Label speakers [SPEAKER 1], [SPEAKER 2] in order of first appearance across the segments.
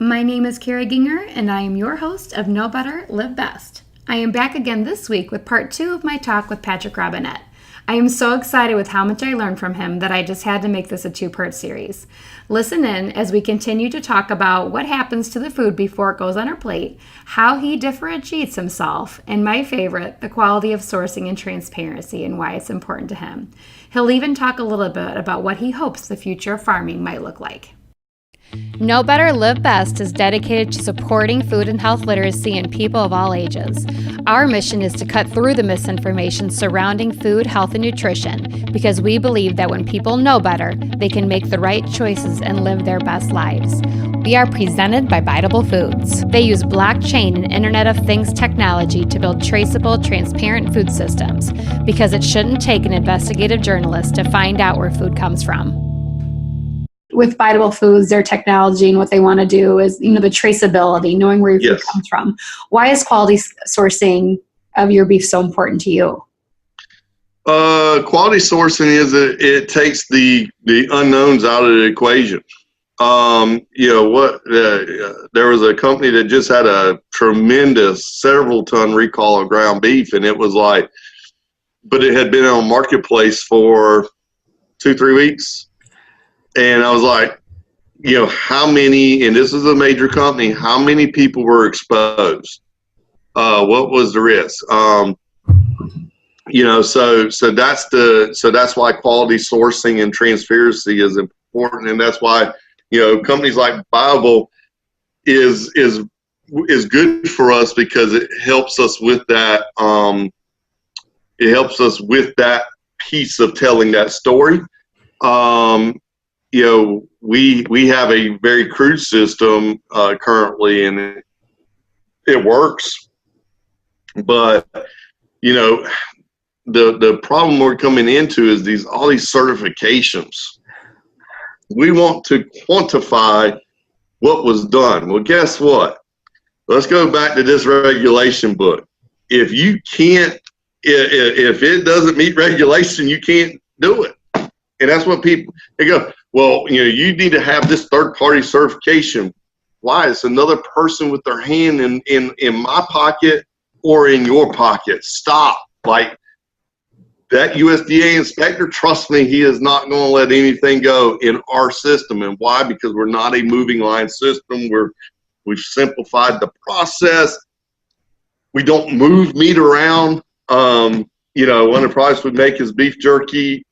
[SPEAKER 1] My name is Kari Ginger, and I am your host of Know Better, Live Best. I am back again this week with part 2 of my talk with Patrick Robinette. I am so excited with how much I learned from him that I just had to make this a 2-part series. Listen in as we continue to talk about what happens to the food before it goes on our plate, how he differentiates himself, and my favorite, the quality of sourcing and transparency and why it's important to him. He'll even talk a little bit about what he hopes the future of farming might look like. Know Better, Live Best is dedicated to supporting food and health literacy in people of all ages. Our mission is to cut through the misinformation surrounding food, health, and nutrition because we believe that when people know better, they can make the right choices and live their best lives. We are presented by Bytable Foods. They use blockchain and Internet of Things technology to build traceable, transparent food systems because it shouldn't take an investigative journalist to find out where food comes from. With Bytable Foods, their technology and what they want to do is, the traceability, knowing where your food comes from. Why is quality sourcing of your beef so important to you?
[SPEAKER 2] Quality sourcing is it takes the unknowns out of the equation. There was a company that just had a tremendous several ton recall of ground beef, and it was like, but it had been on marketplace for 2-3 weeks. And I was like, how many, and this is a major company, how many people were exposed? What was the risk? So that's why quality sourcing and transparency is important. And that's why, companies like Bytable is good for us because it helps us with that. It helps us with that piece of telling that story. We have a very crude system currently, and it works. But the problem we're coming into is all these certifications. We want to quantify what was done. Well, guess what? Let's go back to this regulation book. If you can't, if it doesn't meet regulation, you can't do it. And that's what they go, well, you need to have this third-party certification. Why? It's another person with their hand in my pocket or in your pocket. Stop. Like, that USDA inspector, trust me, he is not going to let anything go in our system. And why? Because we're not a moving line system. We've simplified the process. We don't move meat around. One of the products we make is beef jerky.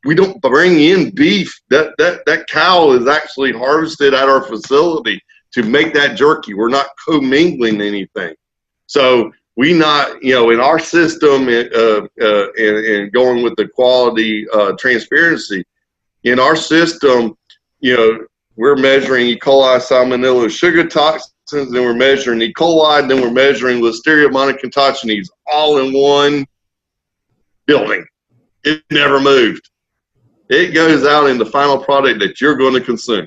[SPEAKER 2] We don't bring in beef. That cow is actually harvested at our facility to make that jerky. We're not commingling anything. So we not, in our system and going with the quality transparency, in our system, we're measuring E. coli, salmonella, sugar toxins, then we're measuring E. coli, then we're measuring Listeria monocotyledones all in one building. It never moved. It goes out in the final product that you're going to consume.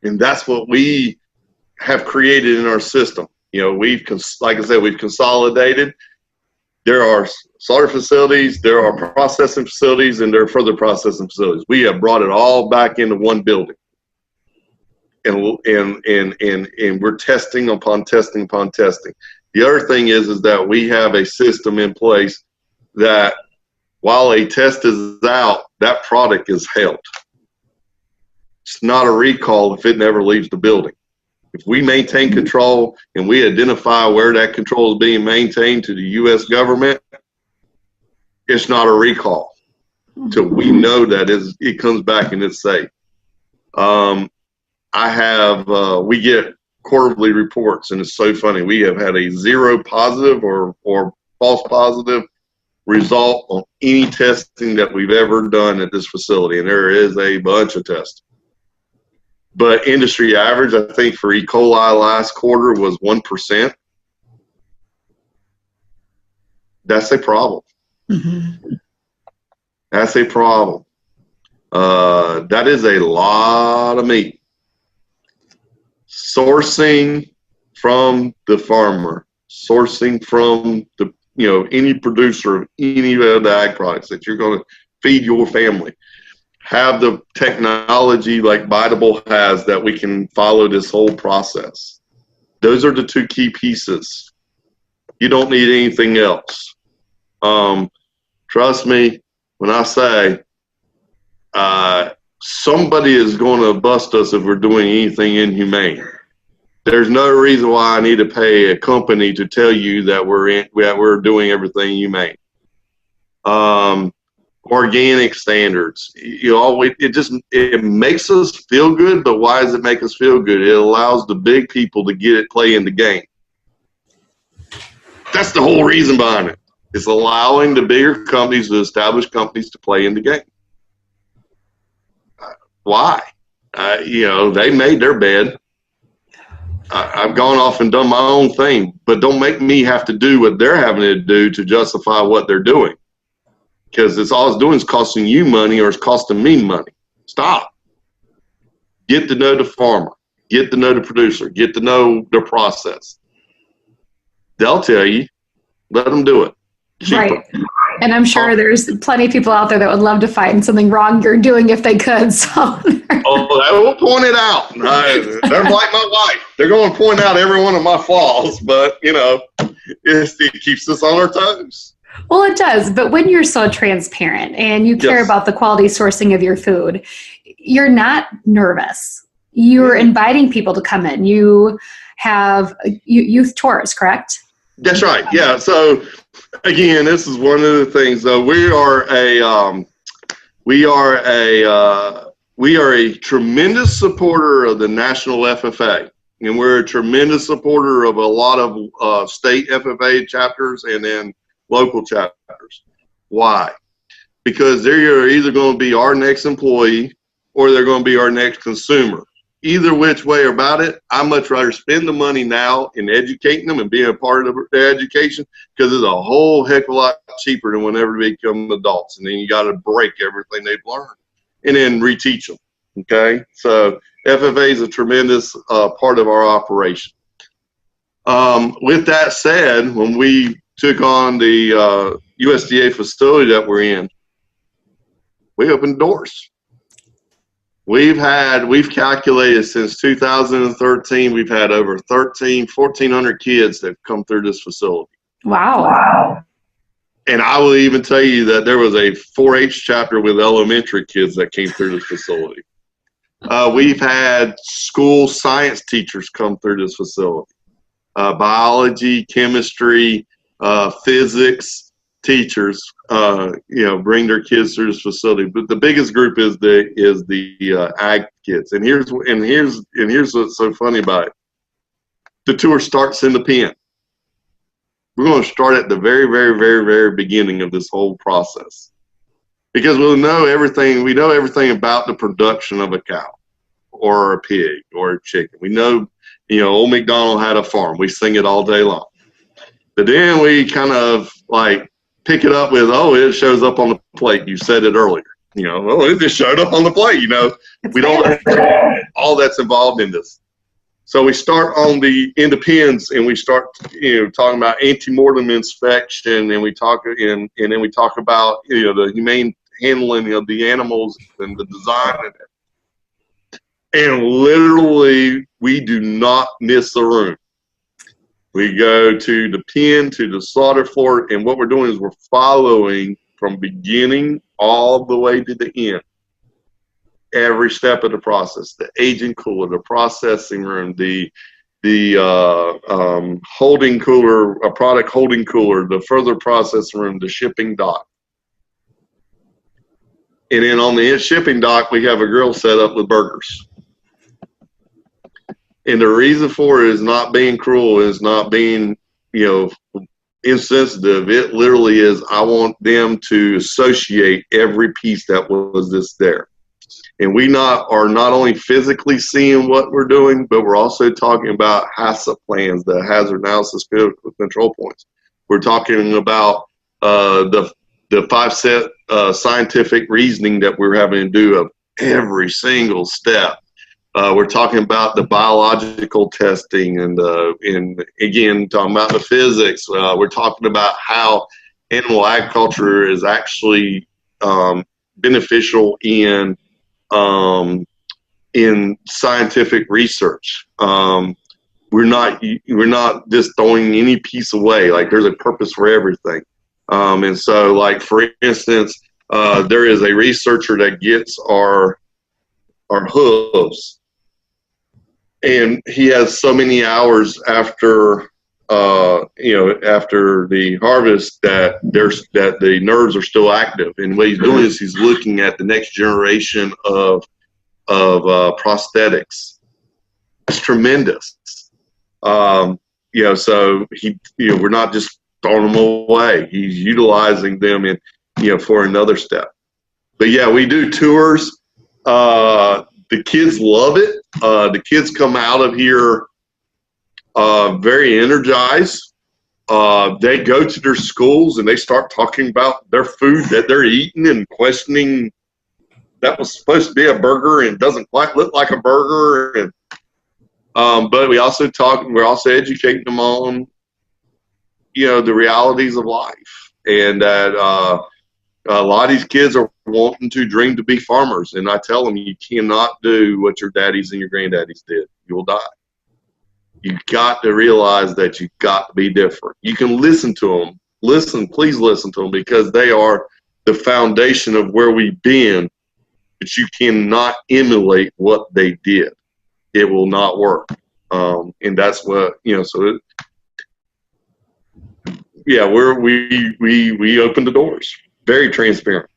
[SPEAKER 2] And that's what we have created in our system. Like I said, we've consolidated. There are slaughter facilities, there are processing facilities, and there are further processing facilities. We have brought it all back into one building. And we're testing upon testing upon testing. The other thing is that we have a system in place that while a test is out, that product is held. It's not a recall if it never leaves the building. If we maintain control and we identify where that control is being maintained to the U.S. government, it's not a recall until we know that it comes back and it's safe. We get quarterly reports, and it's so funny. We have had a 0 positive or false positive result on any testing that we've ever done at this facility, and there is a bunch of testing. But industry average, I think, for E. coli last quarter was 1%. That's a problem. Mm-hmm. That's a problem. That is a lot of meat. Sourcing from the farmer, sourcing from the any producer of any of the ag products that you're going to feed your family. have the technology like Bytable has that we can follow this whole process. Those are the two key pieces. You don't need anything else. Trust me when I say somebody is going to bust us if we're doing anything inhumane. There's no reason why I need to pay a company to tell you that we're doing everything humane. Organic standards. It makes us feel good, but why does it make us feel good? It allows the big people to play in the game. That's the whole reason behind it. It's allowing the bigger companies, the established companies, to play in the game. Why? They made their bed. I've gone off and done my own thing, but don't make me have to do what they're having to do to justify what they're doing. Because all it's doing is costing you money, or it's costing me money. Stop. Get to know the farmer. Get to know the producer. Get to know the process. They'll tell you. Let them do it. Cheaper.
[SPEAKER 1] Right. And I'm sure there's plenty of people out there that would love to find something wrong you're doing if they could. So.
[SPEAKER 2] I will point it out. They're like my wife. They're going to point out every one of my flaws, but, it keeps us on our toes.
[SPEAKER 1] Well, it does. But when you're so transparent and you care about the quality sourcing of your food, you're not nervous. You're inviting people to come in. You have youth tours, correct? That's
[SPEAKER 2] right. Yeah. So again, this is one of the things. We are a tremendous supporter of the national FFA, and we're a tremendous supporter of a lot of state FFA chapters and then local chapters. Why? Because they're either going to be our next employee or they're going to be our next consumer. Either which way about it, I much rather spend the money now in educating them and being a part of their education, because it's a whole heck of a lot cheaper than whenever they become adults. And then you got to break everything they've learned and then reteach them. Okay? So FFA is a tremendous part of our operation. With that said, when we took on the USDA facility that we're in, we opened doors. We've calculated since 2013, we've had over 1,400 kids that have come through this facility.
[SPEAKER 1] Wow.
[SPEAKER 2] And I will even tell you that there was a 4-H chapter with elementary kids that came through this facility. We've had school science teachers come through this facility. Biology, chemistry, physics teachers, bring their kids through this facility. But the biggest group is the ag kids. And here's what's so funny about it. The tour starts in the pen. We're going to start at the very, very, very, very beginning of this whole process, because we know everything about the production of a cow or a pig or a chicken. We know, old MacDonald had a farm. We sing it all day long. But then we kind of pick it up with, it shows up on the plate. You said it earlier. It just showed up on the plate. We don't all that's involved in this. So we start in the pens, and we start talking about antemortem inspection, and we talk and then we talk about the humane handling of the animals and the design of it. And literally, we do not miss a room. We go to the pen, to the slaughter floor, and what we're doing is we're following from beginning all the way to the end. Every step of the process, the aging cooler, the processing room, the holding cooler, a product holding cooler, the further processing room, the shipping dock. And then on the shipping dock, we have a grill set up with burgers. And the reason for it is not being cruel, is not being, insensitive. It literally is, I want them to associate every piece that was there. And we are not only physically seeing what we're doing, but we're also talking about HACCP plans, the hazard analysis field control points. We're talking about the 5-step scientific reasoning that we're having to do of every single step. We're talking about the biological testing, and again, talking about the physics. We're talking about how animal agriculture is actually beneficial in in scientific research. We're not just throwing any piece away. Like, there's a purpose for everything. And so, like, for instance, there is a researcher that gets our hooves, and he has so many hours after after the harvest that the nerves are still active. And what he's doing is he's looking at the next generation of prosthetics. It's tremendous. So we're not just throwing them away. He's utilizing them for another step. But yeah, we do tours. The kids love it. The kids come out of here very energized. They go to their schools and they start talking about their food that they're eating and questioning that was supposed to be a burger and doesn't quite look like a burger. And but we're also educating them on the realities of life, and that a lot of these kids are wanting to dream to be farmers. And I tell them, you cannot do what your daddies and your granddaddies did. You will die. You got to realize that you got to be different. You can listen to them. Please listen to them, because they are the foundation of where we've been. But you cannot emulate what they did. It will not work. And that's what, we open the doors. Very transparent.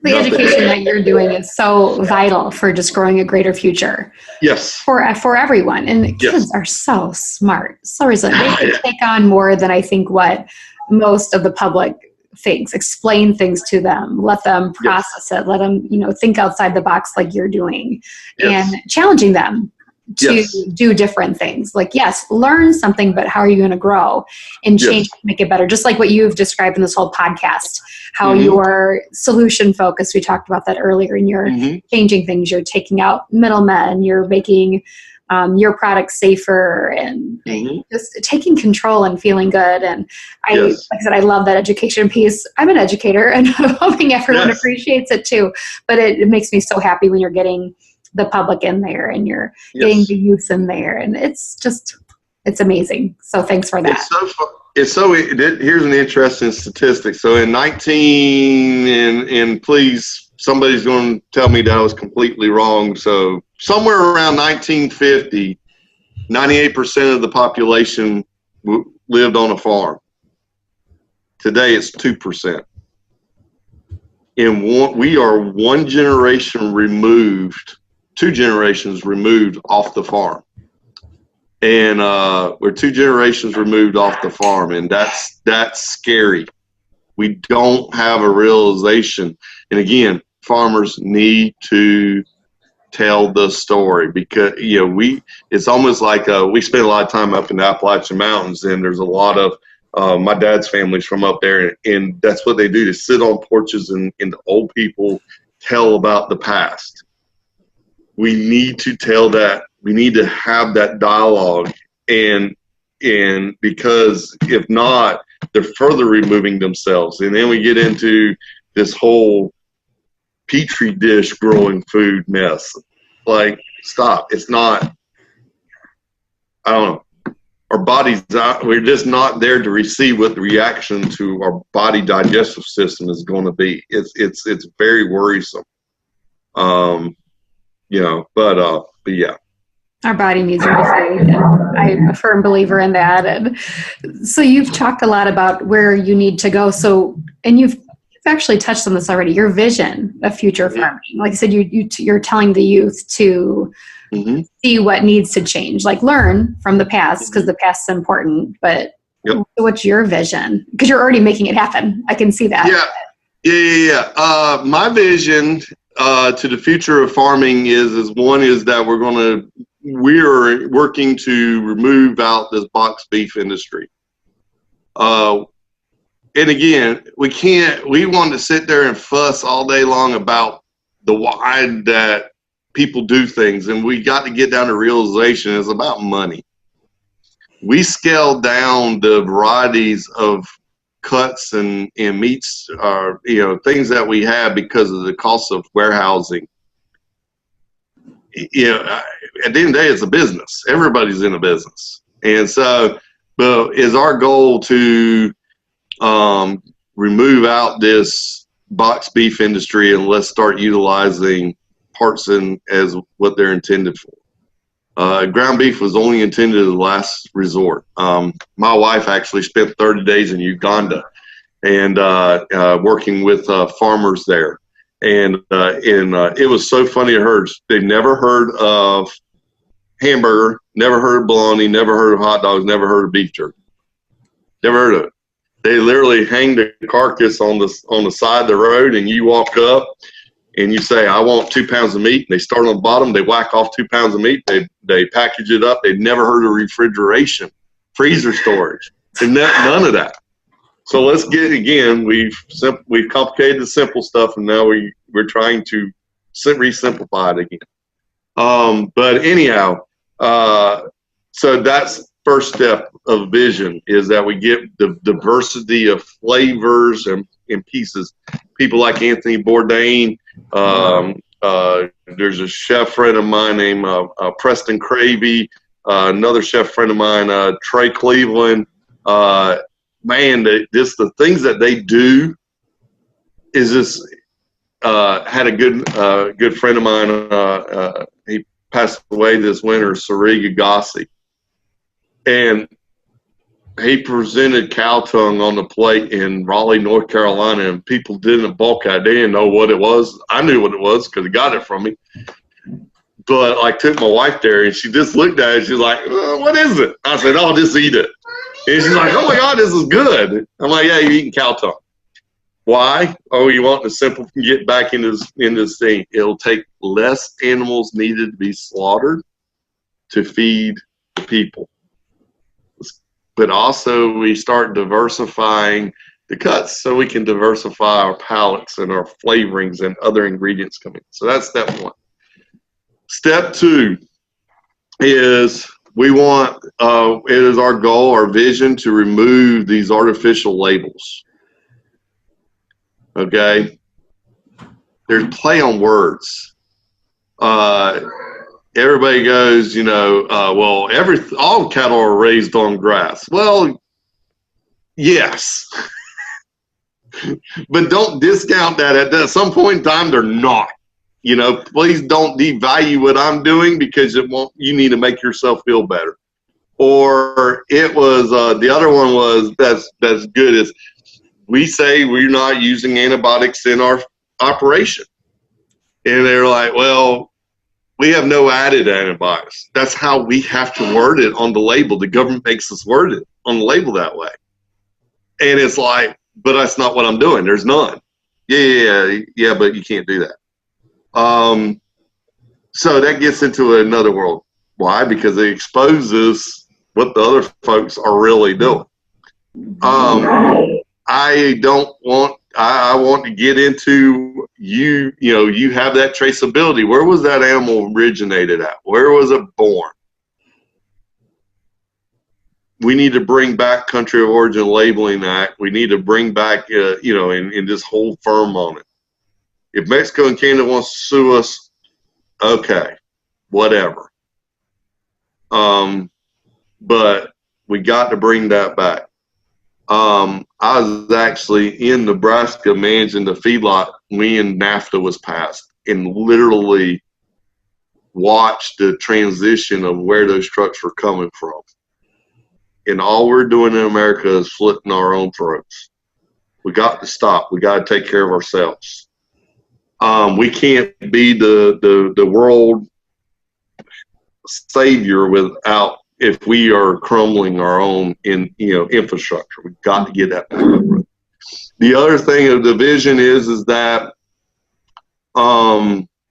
[SPEAKER 1] The education that you're doing is so vital for just growing a greater future.
[SPEAKER 2] Yes.
[SPEAKER 1] For everyone. And kids are so smart, so resilient. They can take on more than I think what most of the public thinks. Explain things to them, let them process it, let them, think outside the box like you're doing, and challenging them to do different things. Like, yes, learn something, but how are you going to grow and change, make it better? Just like what you've described in this whole podcast, how you're solution focused. We talked about that earlier, and you're changing things. You're taking out middlemen. You're making your product safer, and just taking control and feeling good. And like I said, I love that education piece. I'm an educator, and I'm hoping everyone appreciates it too. But it makes me so happy when you're getting the public in there and you're getting the youth in there, and it's amazing. So thanks for that. Here's
[SPEAKER 2] an interesting statistic. So in and please, somebody's going to tell me that I was completely wrong. So somewhere around 1950, 98% of the population lived on a farm. Today it's 2%. We are one generation removed, 2 generations removed off the farm. And we're 2 generations removed off the farm, and that's scary. We don't have a realization. And again, farmers need to tell the story, because it's almost like we spend a lot of time up in the Appalachian Mountains, and there's a lot of my dad's family's from up there, and that's what they do, to sit on porches and the old people tell about the past. We need to tell that. We need to have that dialogue, and because if not, they're further removing themselves. And then we get into this whole petri dish growing food mess. Like, stop. It's not, I don't know. Our bodies, we're just not there to receive what the reaction to our body digestive system is going to be. It's very worrisome. But yeah.
[SPEAKER 1] Our body needs more food, and I'm a firm believer in that. And so you've talked a lot about where you need to go. So, and you've actually touched on this already, your vision of future farming. Like I said, you're telling the youth to see what needs to change, like learn from the past, because the past is important. But what's your vision? Because you're already making it happen. I can see that.
[SPEAKER 2] Yeah. My vision to the future of farming is that we're working to remove out this box beef industry. And again, we want to sit there and fuss all day long about the why that people do things, and we got to get down to realization it's about money. We scaled down the varieties of cuts and meats, things that we have because of the cost of warehousing. you know, at the end of the day, it's a business. Everybody's in a business. And so, but is our goal to remove out this box beef industry and let's start utilizing parts as what they're intended for. Ground beef was only intended as a last resort. My wife actually spent 30 days in Uganda and working with farmers there. And it was so funny to her. They never heard of hamburger, never heard of bologna, never heard of hot dogs, never heard of beef jerky. Never heard of it. They literally hang the carcass on the side of the road, and you walk up and you say, I want 2 pounds of meat. And they start on the bottom, they whack off 2 pounds of meat, they package it up. They've never heard of refrigeration, freezer storage. None of that. So let's get, again, we've complicated the simple stuff, and now we're trying to re-simplify it again. But anyhow, so that's first step of vision, is that we get the diversity of flavors and pieces. People like Anthony Bourdain. There's a chef friend of mine named Preston Cravey. Another chef friend of mine, Trey Cleveland. Man, the things that they do is just had a good friend of mine. He passed away this winter, Sari Gagassi, and he presented cow tongue on the plate in Raleigh, North Carolina, and people didn't balk at it. They didn't know what it was. I knew what it was because he got it from me. But I took my wife there, and she just looked at it. She's like, what is it? I said, oh, just eat it. And she's like, oh, my God, this is good. I'm like, yeah, you're eating cow tongue. Why? Oh, you want to get back into this thing. It'll take less animals needed to be slaughtered to feed the people. But also we start diversifying the cuts so we can diversify our palates and our flavorings and other ingredients coming. So that's step one. Step two is we want, it is our goal, our vision, to remove these artificial labels. Okay? There's play on words. Everybody goes, well, all cattle are raised on grass. Well, yes. But don't discount that. At some point in time, they're not. Please don't devalue what I'm doing, because you need to make yourself feel better. Or it was, the other one was, that's good, is we say we're not using antibiotics in our operation. And they're like, well, we have no added antibiotics. That's how we have to word it on the label. The government makes us word it on the label that way. And it's like, but that's not what I'm doing. There's none. Yeah, but you can't do that. So that gets into another world. Why? Because it exposes what the other folks are really doing. I want to get into you have that traceability. Where was that animal originated at? Where was it born? We need to bring back Country of Origin Labeling Act. We need to bring back, and just hold firm on it. If Mexico and Canada wants to sue us, okay, whatever. But we got to bring that back. I was actually in Nebraska managing the feedlot when NAFTA was passed, and literally watched the transition of where those trucks were coming from. And all we're doing in America is slitting our own throats. We got to stop. We got to take care of ourselves. We can't be the world savior if we are crumbling our own infrastructure. We've got to get that back. The other thing of the vision is that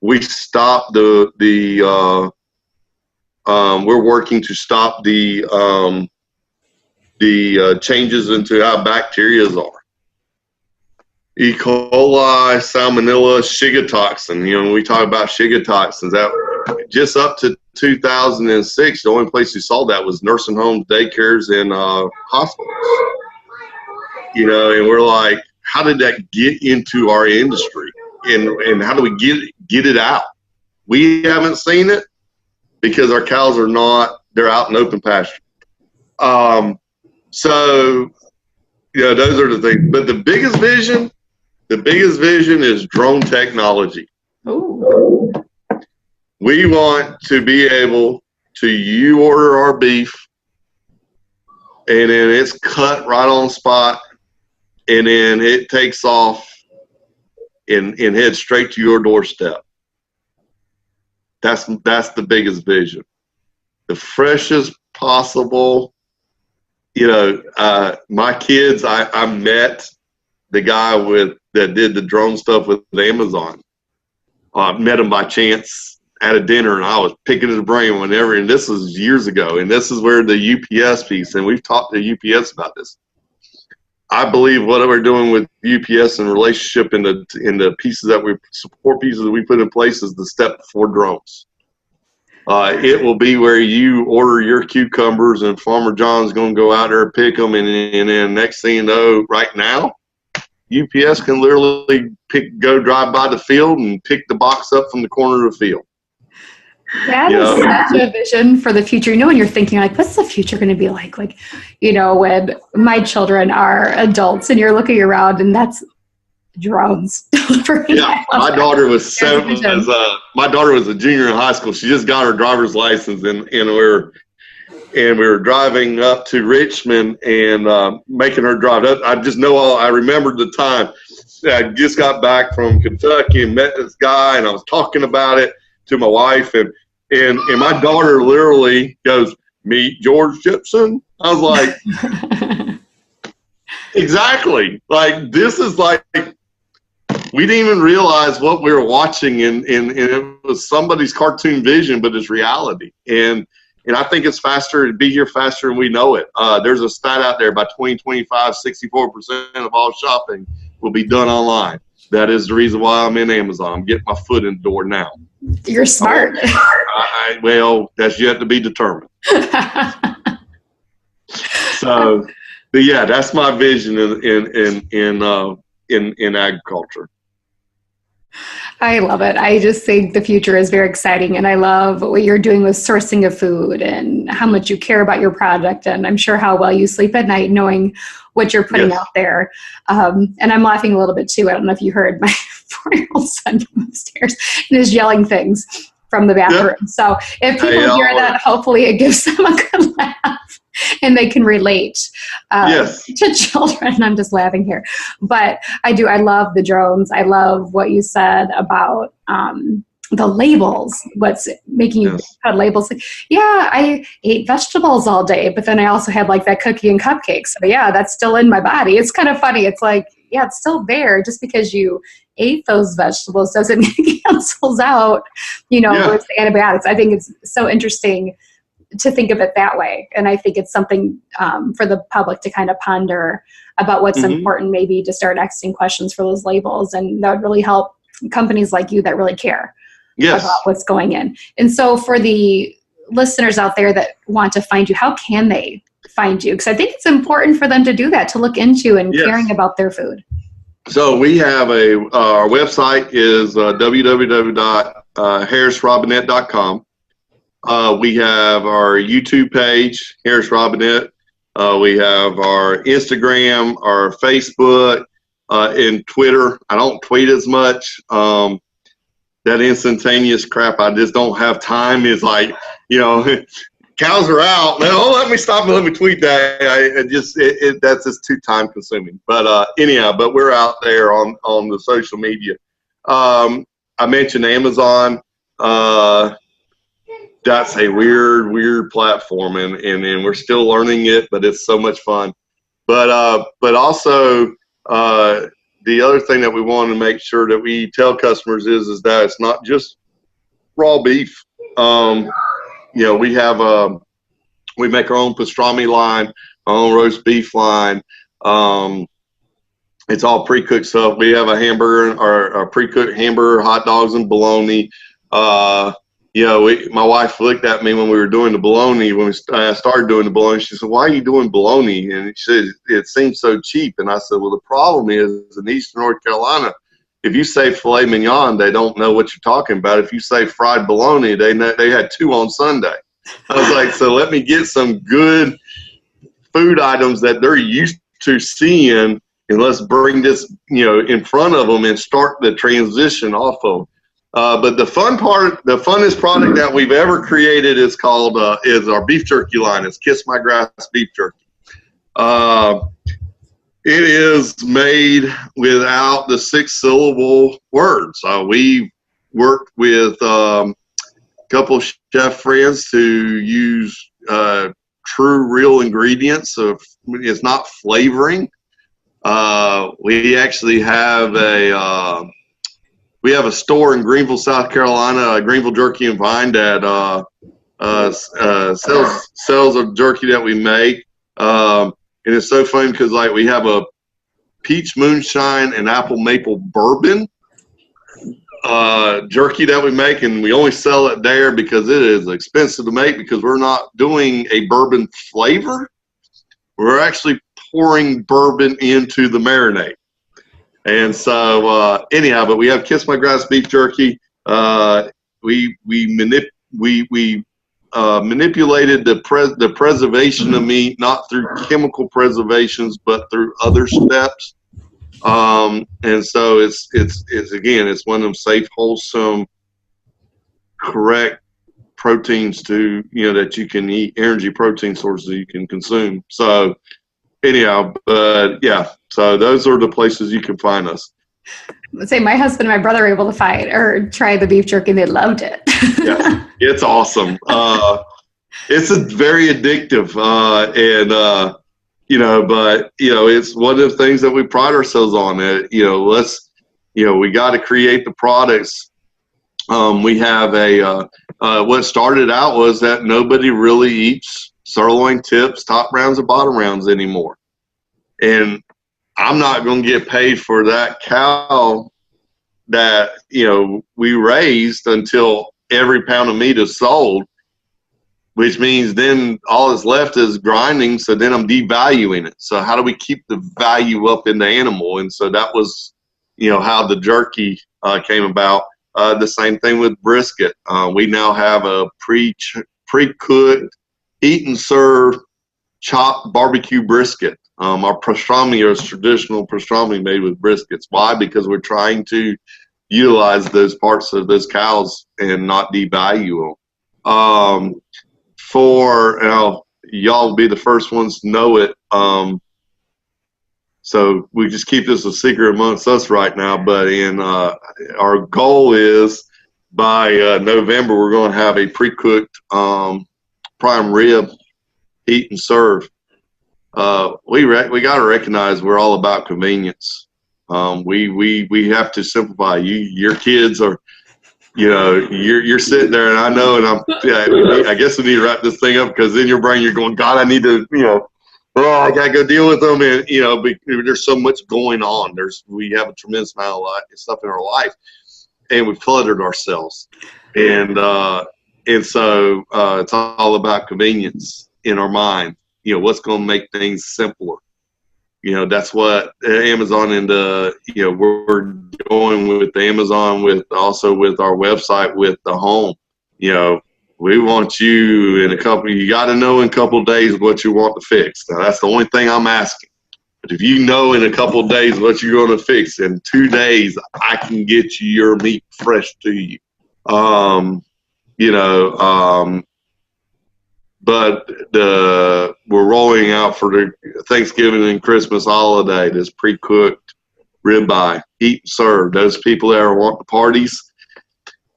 [SPEAKER 2] we stop we're working to stop the changes into how bacteria are. E. coli, salmonella, Shiga toxin. When we talk about Shiga toxins, that just up to 2006, the only place you saw that was nursing homes, daycares, and hospitals. And we're like, how did that get into our industry, and how do we get it out? We haven't seen it because our cows are not, they're out in open pasture. So, those are the things. But the biggest vision is drone technology.
[SPEAKER 1] Ooh.
[SPEAKER 2] We want to be able to, you order our beef, and then it's cut right on the spot, and then it takes off and heads straight to your doorstep. That's the biggest vision. The freshest possible. My kids, I met the guy that did the drone stuff with Amazon. I met him by chance at a dinner, and I was picking his brain whenever, and this was years ago, and this is where the UPS piece, and we've talked to UPS about this. I believe what we're doing with UPS and relationship in the pieces that we support, pieces that we put in place, is the step before drones. It will be where you order your cucumbers, and Farmer John's going to go out there and pick them, and then next thing you know, right now, UPS can literally go drive by the field and pick the box up from the corner of the field.
[SPEAKER 1] That is such a vision for the future. When you're thinking, like, what's the future going to be like? Like, when my children are adults and you're looking around and that's drones.
[SPEAKER 2] Yeah, my daughter was my daughter was a junior in high school. She just got her driver's license, and we were driving up to Richmond and making her drive up. I remembered the time. I just got back from Kentucky and met this guy, and I was talking about it to my wife, and my daughter literally goes, "Meet George Gibson." I was like, exactly. Like, this is like, we didn't even realize what we were watching, and it was somebody's cartoon vision, but it's reality. And I think it's faster, it'd be here faster than we know it. There's a stat out there, by 2025, 64% of all shopping will be done online. That is the reason why I'm in Amazon. I'm getting my foot in the door now.
[SPEAKER 1] You're smart.
[SPEAKER 2] Well, that's yet to be determined. So, but yeah, that's my vision in agriculture.
[SPEAKER 1] I love it. I just think the future is very exciting, and I love what you're doing with sourcing of food and how much you care about your product, and I'm sure how well you sleep at night knowing what you're putting out there. And I'm laughing a little bit too. I don't know if you heard my 4-year-old son come upstairs and is yelling things from the bathroom. Yeah. So if people hear that, hopefully it gives them a good laugh and they can relate to children. I'm just laughing here. But I love the drones. I love what you said about the labels, what's making you put labels. Yeah, I ate vegetables all day, but then I also had like that cookie and cupcake. So yeah, that's still in my body. It's kind of funny. It's like, yeah, it's still there. Just because you ate those vegetables doesn't mean it cancels out, the antibiotics. I think it's so interesting to think of it that way. And I think it's something for the public to kind of ponder about what's important, maybe to start asking questions for those labels. And that would really help companies like you that really care about what's going in. And so for the listeners out there that want to find you, how can they find you? Because I think it's important for them to do that, to look into and caring about their food.
[SPEAKER 2] So we have our website is www.harris-robinette.com. We have our YouTube page, Harris-Robinette. We have our Instagram, our Facebook, and Twitter. I don't tweet as much. That instantaneous crap, I just don't have time. Is like, cows are out. No, let me stop and let me tweet that. That's just too time consuming. But anyhow, we're out there on the social media. I mentioned Amazon. That's a weird platform, and we're still learning it, but it's so much fun. But also the other thing that we want to make sure that we tell customers is that it's not just raw beef. We have we make our own pastrami line, our own roast beef line. It's all pre-cooked stuff. We have a hamburger, or a pre-cooked hamburger, hot dogs, and bologna. My wife looked at me when we were doing the bologna. When I started doing the bologna, she said, "Why are you doing bologna?" And she said, "It seems so cheap." And I said, "Well, the problem is in Eastern North Carolina, if you say filet mignon, they don't know what you're talking about. If you say fried bologna, they know they had 2 on Sunday. I was like, so let me get some good food items that they're used to seeing, and let's bring this, in front of them and start the transition off of. But the funnest product that we've ever created is our beef jerky line. It's Kiss My Grass Beef Jerky. It is made without the 6-syllable words. We worked with a couple chef friends to use true, real ingredients. So it's not flavoring. We actually have a store in Greenville, South Carolina, Greenville Jerky and Vine, that sells a jerky that we make. And it's so funny because we have a peach moonshine and apple maple bourbon jerky that we make, and we only sell it there because it is expensive to make, because we're not doing a bourbon flavor. We're actually pouring bourbon into the marinade. And so anyhow, but we have Kiss My Grass Beef Jerky. We manipulated the preservation of meat, not through chemical preservations, but through other steps. And so it's one of them safe, wholesome, correct proteins that you can eat, energy protein sources you can consume. So anyhow, but yeah, so those are the places you can find us.
[SPEAKER 1] Let's say my husband and my brother were able to try the beef jerky, and they loved it.
[SPEAKER 2] Yeah, it's awesome. It's very addictive, but it's one of the things that we pride ourselves on. We got to create the products. We have what started out was that nobody really eats sirloin tips, top rounds, or bottom rounds anymore, and I'm not going to get paid for that cow that we raised until every pound of meat is sold, which means then all that's left is grinding. So then I'm devaluing it. So how do we keep the value up in the animal? And so that was, how the jerky came about. The same thing with brisket. We now have a pre-cooked, eat and serve chopped barbecue brisket. Our pastrami is traditional pastrami made with briskets. Why? Because we're trying to utilize those parts of those cows and not devalue them. Y'all will be the first ones to know it. So we just keep this a secret amongst us right now. But our goal is by November, we're going to have a pre-cooked prime rib eat and serve. We got to recognize we're all about convenience. We have to simplify. Your kids are, you're sitting there, and I know, and I guess we need to wrap this thing up, because in your brain you're going, God, I need to, I got to go deal with them, and there's so much going on. We have a tremendous amount of stuff in our life, and we've cluttered ourselves, and so it's all about convenience in our mind. What's going to make things simpler. That's what Amazon and we're doing with Amazon, also with our website, with the home. We want you you got to know in a couple of days what you want to fix. Now, that's the only thing I'm asking. But if you know in a couple of days what you're going to fix, in 2 days, I can get you your meat fresh to you. But we're rolling out for the Thanksgiving and Christmas holiday this pre-cooked ribeye, eat and serve. Those people that want the parties,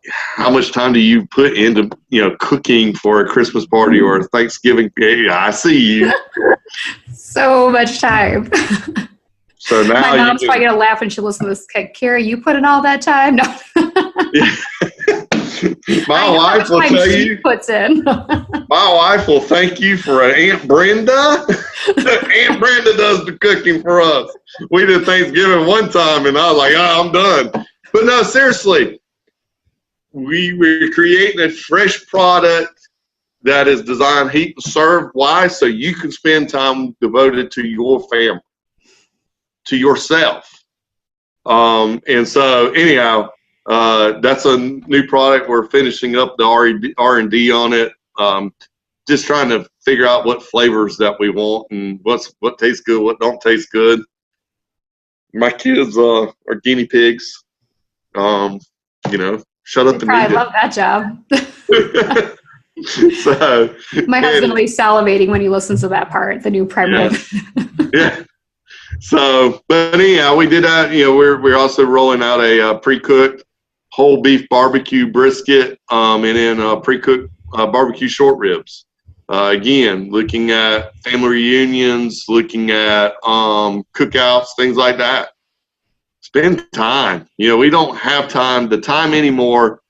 [SPEAKER 2] how much time do you put into cooking for a Christmas party or a Thanksgiving? Yeah, I see you.
[SPEAKER 1] So much time.
[SPEAKER 2] So now
[SPEAKER 1] my mom's probably gonna laugh when she listens to this. Kari, you put in all that time? No.
[SPEAKER 2] My wife will tell you.
[SPEAKER 1] Puts in.
[SPEAKER 2] My wife will thank you for Aunt Brenda. Aunt Brenda does the cooking for us. We did Thanksgiving one time, and I was like, I'm done. But no, seriously, we're creating a fresh product that is designed heat and serve. Why? So you can spend time devoted to your family, to yourself. And so anyhow, that's a new product. We're finishing up the R&D on it. Just trying to figure out what flavors that we want and what tastes good, what don't taste good. My kids are guinea pigs. Shut up and
[SPEAKER 1] I
[SPEAKER 2] eat
[SPEAKER 1] love that job.
[SPEAKER 2] it. So
[SPEAKER 1] my husband will be salivating when he listens to that part, the new prime rib.
[SPEAKER 2] Yeah. So, but anyhow, we did that. We're also rolling out a pre-cooked whole beef barbecue brisket, and then pre-cooked barbecue short ribs. Again, looking at family reunions, looking at cookouts, things like that. Spend time. We don't have the time anymore,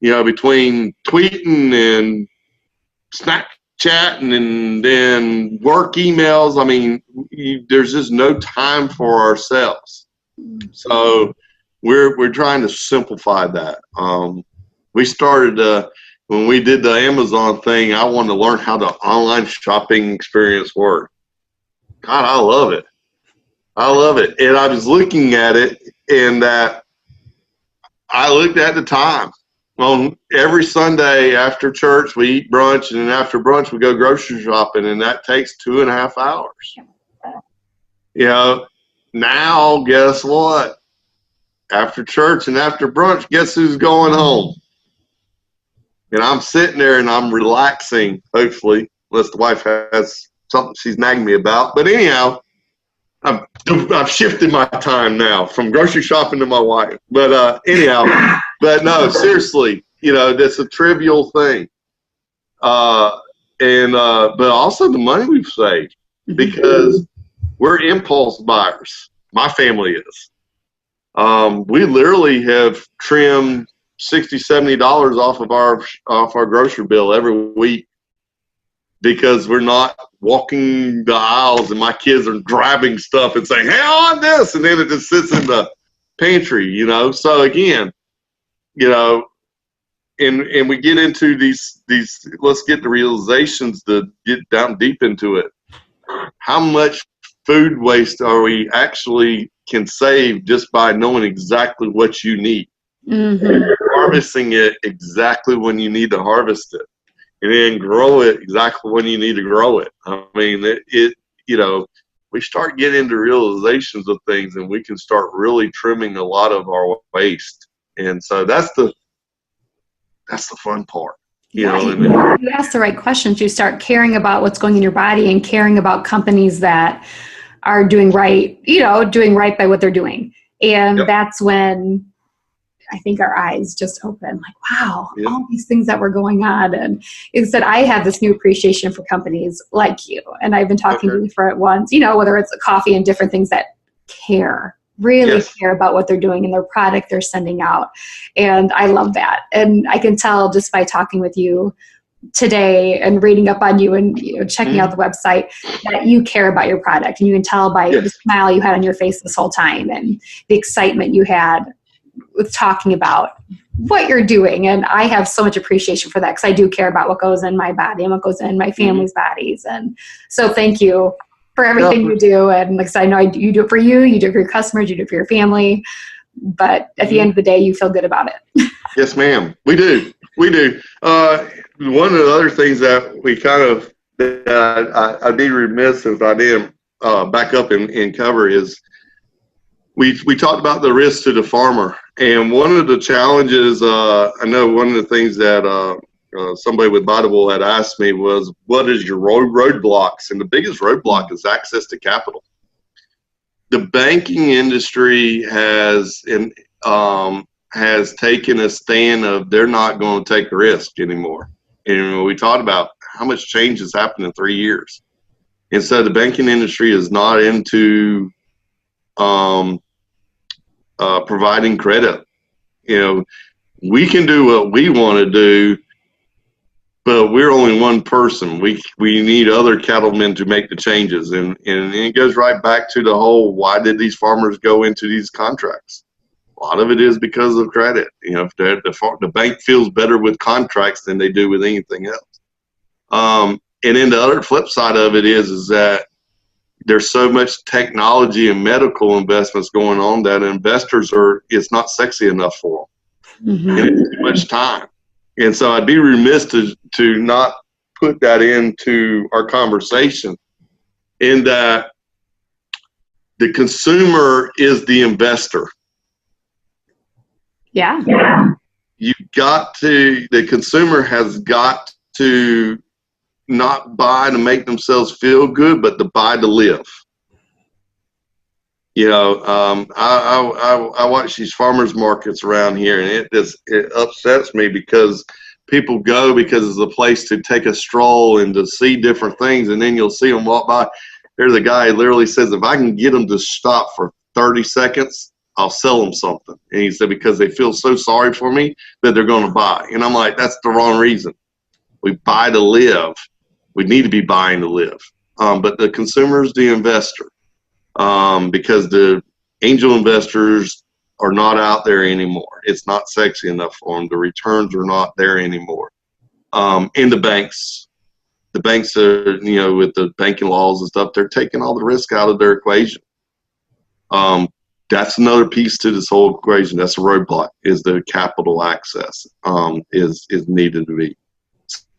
[SPEAKER 2] between tweeting and Snapchatting and then work emails. I mean, there's just no time for ourselves. So we're trying to simplify that. We started when we did the Amazon thing. I wanted to learn how the online shopping experience worked. God, I love it. And I was looking at it, and that I looked at the time. On every Sunday after church, we eat brunch, and then after brunch, we go grocery shopping, and that takes 2.5 hours. Now, guess what? After church and after brunch, guess who's going home? And I'm sitting there and I'm relaxing, hopefully, unless the wife has something she's nagging me about. But anyhow, I've shifted my time now from grocery shopping to my wife. But anyhow, but no, seriously, that's a trivial thing. But also the money we've saved, because we're impulse buyers. My family is. We literally have trimmed $60-$70 off our grocery bill every week, because we're not walking the aisles and my kids are grabbing stuff and saying, "Hey, I want this," and then it just sits in the pantry. So again, and we get into these. Let's get the realizations to get down deep into it. How much food waste are we actually can save just by knowing exactly what you need, harvesting it exactly when you need to harvest it, and then grow it exactly when you need to grow it. I mean, we start getting into realizations of things, and we can start really trimming a lot of our waste. And so that's the fun part. You
[SPEAKER 1] ask the right questions. You start caring about what's going in your body and caring about companies that are doing right by what they're doing. And that's when I think our eyes just open, like, wow, all these things that were going on. And instead, I have this new appreciation for companies like you. And I've been talking to you for it once, whether it's a coffee and different things that really care about what they're doing and their product they're sending out. And I love that. And I can tell just by talking with you today and reading up on you and checking out the website that you care about your product. And you can tell by the smile you had on your face this whole time and the excitement you had with talking about what you're doing. And I have so much appreciation for that, because I do care about what goes in my body and what goes in my family's bodies. And so thank you for everything you do. And like I said, I know you do it for you do it for your customers, you do it for your family, but at the end of the day, you feel good about it.
[SPEAKER 2] Yes, ma'am. We do. One of the other things that we kind of, I'd be remiss if I didn't back up and cover is we talked about the risk to the farmer. And one of the challenges, I know one of the things that somebody with Bytable had asked me was, what is your roadblocks? And the biggest roadblock is access to capital. The banking industry has taken a stand of they're not going to take risk anymore. And we talked about how much change has happened in 3 years. And so the banking industry is not into providing credit. We can do what we want to do, but we're only one person. We need other cattlemen to make the changes. And it goes right back to the whole, why did these farmers go into these contracts? A lot of it is because of credit. The bank feels better with contracts than they do with anything else. And then the other flip side of it is that, there's so much technology and medical investments going on that investors it's not sexy enough for them.
[SPEAKER 1] Mm-hmm.
[SPEAKER 2] And it's too much time. And so I'd be remiss to not put that into our conversation, in that the consumer is the investor.
[SPEAKER 1] Yeah.
[SPEAKER 2] The consumer has got to not buy to make themselves feel good, but to buy to live. I watch these farmers markets around here, and it upsets me because people go because it's a place to take a stroll and to see different things, and then you'll see them walk by. There's a guy who literally says, if I can get them to stop for 30 seconds, I'll sell them something. And he said, because they feel so sorry for me that they're going to buy. And I'm like, that's the wrong reason. We buy to live. We need to be buying to live. But the consumer is the investor, because the angel investors are not out there anymore. It's not sexy enough for them. The returns are not there anymore. And the banks are, with the banking laws and stuff, they're taking all the risk out of their equation. That's another piece to this whole equation. That's a roadblock, is the capital access is needed to be.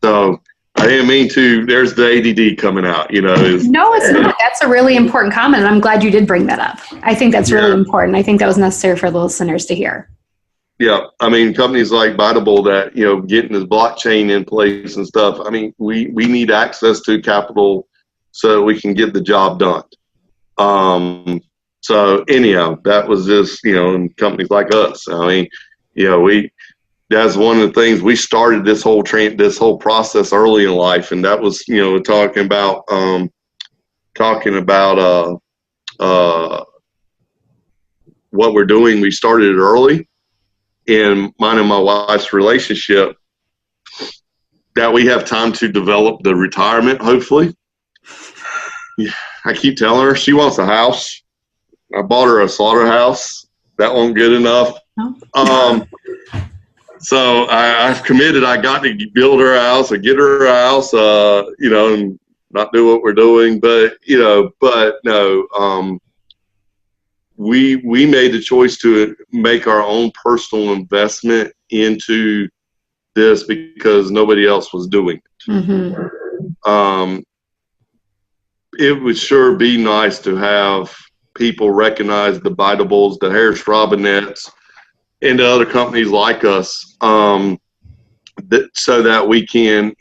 [SPEAKER 2] So I didn't mean to, there's the ADD coming out,
[SPEAKER 1] No, it's not. That's a really important comment, and I'm glad you did bring that up. I think that's really important. I think that was necessary for the listeners to hear.
[SPEAKER 2] Yeah, I mean, companies like Bytable that, getting this blockchain in place and stuff, I mean, we need access to capital so we can get the job done. So anyhow, that was just, and companies like us. I mean, that's one of the things. We started this whole process early in life, and that was, talking about what we're doing. We started it early in mine and my wife's relationship, that we have time to develop the retirement, hopefully. I keep telling her she wants a house. I bought her a slaughterhouse. That wasn't good enough. No. So I've committed. I got to build her a house or get her a house, and not do what we're doing. But no, we made the choice to make our own personal investment into this because nobody else was doing it. Mm-hmm. It would sure be nice to have people recognize the Bytables, the Harris-Robinettes, and the other companies like us, so that we can,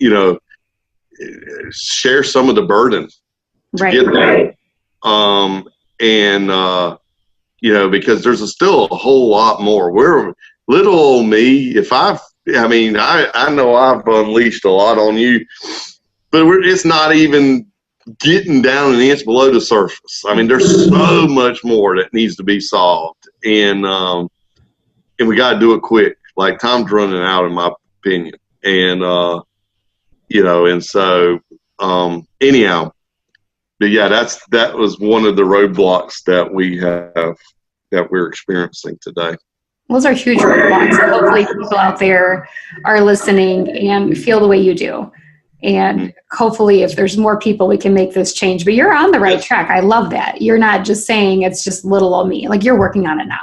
[SPEAKER 2] share some of the burden to get there. Because there's still a whole lot more. We're little old me. I know I've unleashed a lot on you, but it's not even getting down an inch below the surface. I mean, there's so much more that needs to be solved, and we got to do it quick. Like, time's running out, in my opinion. And anyhow, but yeah, that was one of the roadblocks that we're experiencing today.
[SPEAKER 1] Those are huge roadblocks. Hopefully people out there are listening and feel the way you do. And hopefully if there's more people, we can make this change. But you're on the right track. I love that. You're not just saying it's just little old me. Like, you're working on it now.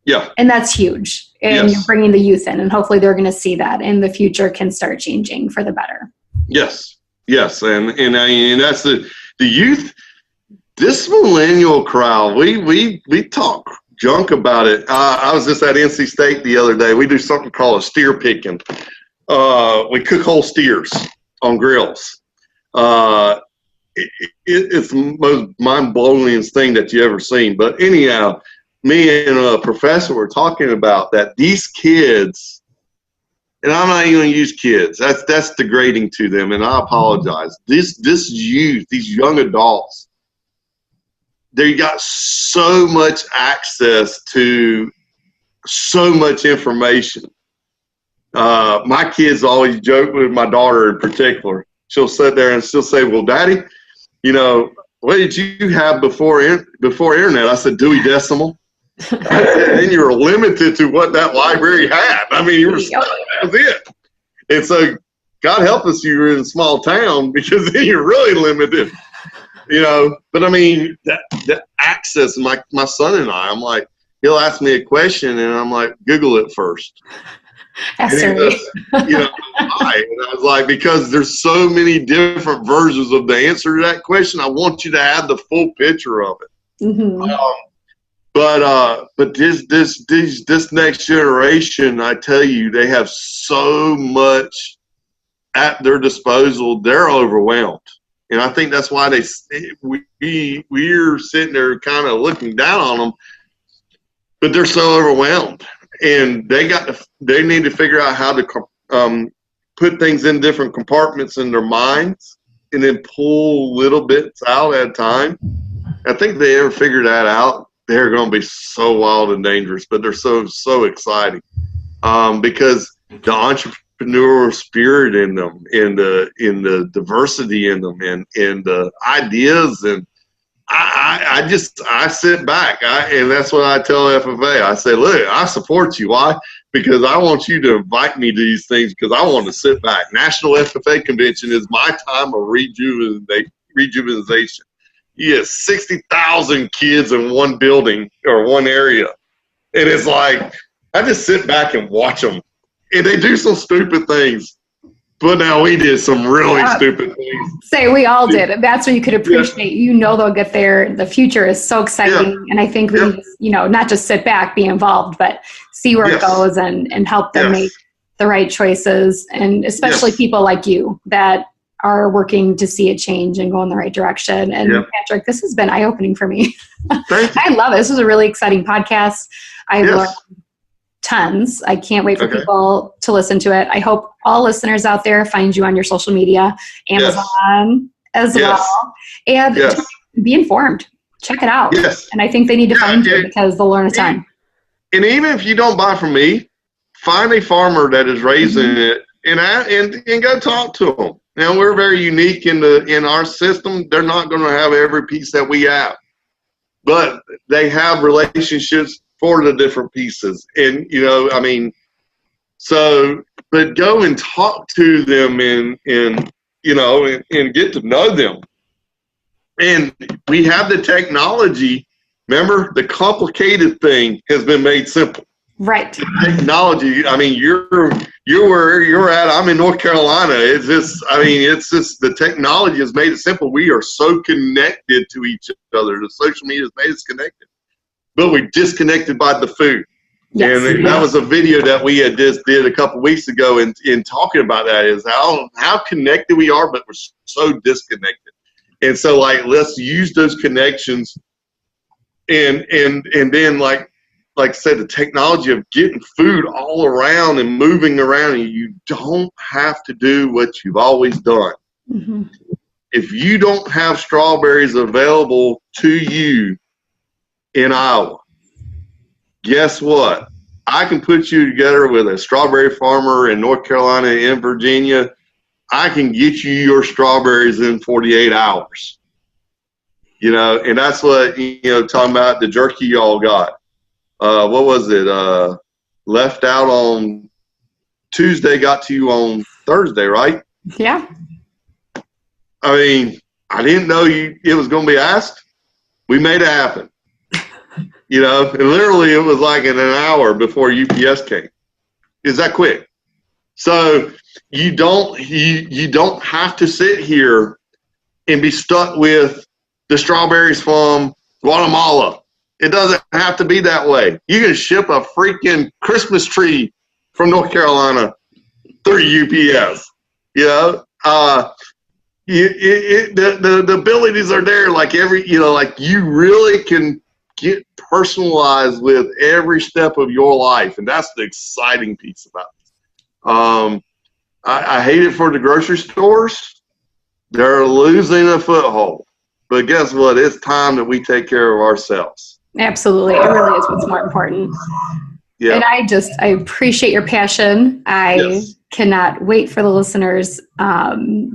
[SPEAKER 1] Yeah. And that's huge. And you're bringing the youth in, and hopefully they're going to see that, and the future can start changing for the better. Yes. And
[SPEAKER 2] that's the youth. This millennial crowd, we talk junk about it. I was just at NC State the other day. We do something called a steer picking. We cook whole steers on grills. It's the most mind-blowing thing that you ever seen. But anyhow, me and a professor were talking about that these kids, and I'm not even going to use kids. That's degrading to them, and I apologize. This youth, these young adults, they got so much access to so much information. My kids always joke with my daughter in particular. She'll sit there and she'll say, "Well, Daddy, what did you have before internet?" I said, "Dewey Decimal." And you were limited to what that library had. I mean, that was it. And so, God help us, you were in a small town, because then you're really limited. But I mean, that access, my son and I'm like, he'll ask me a question and I'm like, Google it first. And he goes, why? And I was like, because there's so many different versions of the answer to that question. I want you to have the full picture of it.
[SPEAKER 1] Mm-hmm.
[SPEAKER 2] But this next generation, I tell you, they have so much at their disposal. They're overwhelmed, and I think that's why we're sitting there kind of looking down on them. But they're so overwhelmed, and they need to figure out how to put things in different compartments in their minds, and then pull little bits out at a time. I think if they ever figure that out, they're going to be so wild and dangerous, but they're so exciting because the entrepreneurial spirit in them, in the diversity in them, and the ideas, and I sit back, and that's what I tell FFA. I say, look, I support you. Why? Because I want you to invite me to these things because I want to sit back. National FFA Convention is my time of rejuvenation. You have 60,000 kids in one building or one area. And it's like, I just sit back and watch them. And they do some stupid things. But now we did some really stupid things.
[SPEAKER 1] Say we all did. And that's when you could appreciate, they'll get there. The future is so exciting. Yeah. And I think we, not just sit back, be involved, but see where it goes and help them make the right choices. And especially people like you that are working to see it change and go in the right direction. And Patrick, this has been eye-opening for me. I love it. This was a really exciting podcast. I've learned tons. I can't wait for people to listen to it. I hope all listeners out there find you on your social media, Amazon as well. And be informed. Check it out. And I think they need to find you because they'll learn a ton.
[SPEAKER 2] And even if you don't buy from me, find a farmer that is raising it and go talk to them. Now, we're very unique in our system. They're not going to have every piece that we have, but they have relationships for the different pieces. And, but go and talk to them and get to know them. And we have the technology. Remember, the complicated thing has been made simple.
[SPEAKER 1] Right.
[SPEAKER 2] Technology. You're where you're at. I'm in North Carolina. It's just the technology has made it simple. We are so connected to each other. The social media has made us connected, but we're disconnected by the food. Yes. And that was a video that we had just did a couple weeks ago in talking about that is how connected we are, but we're so disconnected. And so let's use those connections and then like I said, the technology of getting food all around and moving around, and you don't have to do what you've always done. Mm-hmm. If you don't have strawberries available to you in Iowa, guess what? I can put you together with a strawberry farmer in North Carolina and Virginia. I can get you your strawberries in 48 hours. And that's what, talking about the jerky y'all got. What was it? Left out on Tuesday, got to you on Thursday, right?
[SPEAKER 1] Yeah.
[SPEAKER 2] I didn't know it was going to be asked. We made it happen. And literally it was like in an hour before UPS came. Is that quick? So you don't have to sit here and be stuck with the strawberries from Guatemala. It doesn't have to be that way. You can ship a freaking Christmas tree from North Carolina through UPS. The abilities are there. You really can get personalized with every step of your life, and that's the exciting piece about it. I hate it for the grocery stores. They're losing a foothold. But guess what? It's time that we take care of ourselves.
[SPEAKER 1] Absolutely. It really is what's more important. Yeah. And I appreciate your passion. I cannot wait for the listeners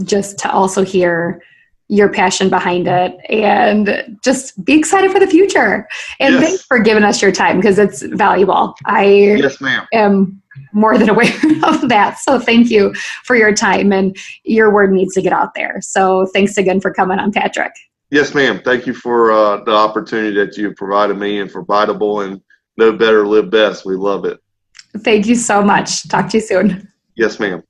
[SPEAKER 1] just to also hear your passion behind it and just be excited for the future. And thanks for giving us your time because it's valuable.
[SPEAKER 2] Yes, ma'am.
[SPEAKER 1] Am more than aware of that. So thank you for your time, and your word needs to get out there. So thanks again for coming on, Patrick.
[SPEAKER 2] Yes, ma'am. Thank you for the opportunity that you provided me and for Bytable and Know Better, Live Best. We love it.
[SPEAKER 1] Thank you so much. Talk to you soon.
[SPEAKER 2] Yes, ma'am.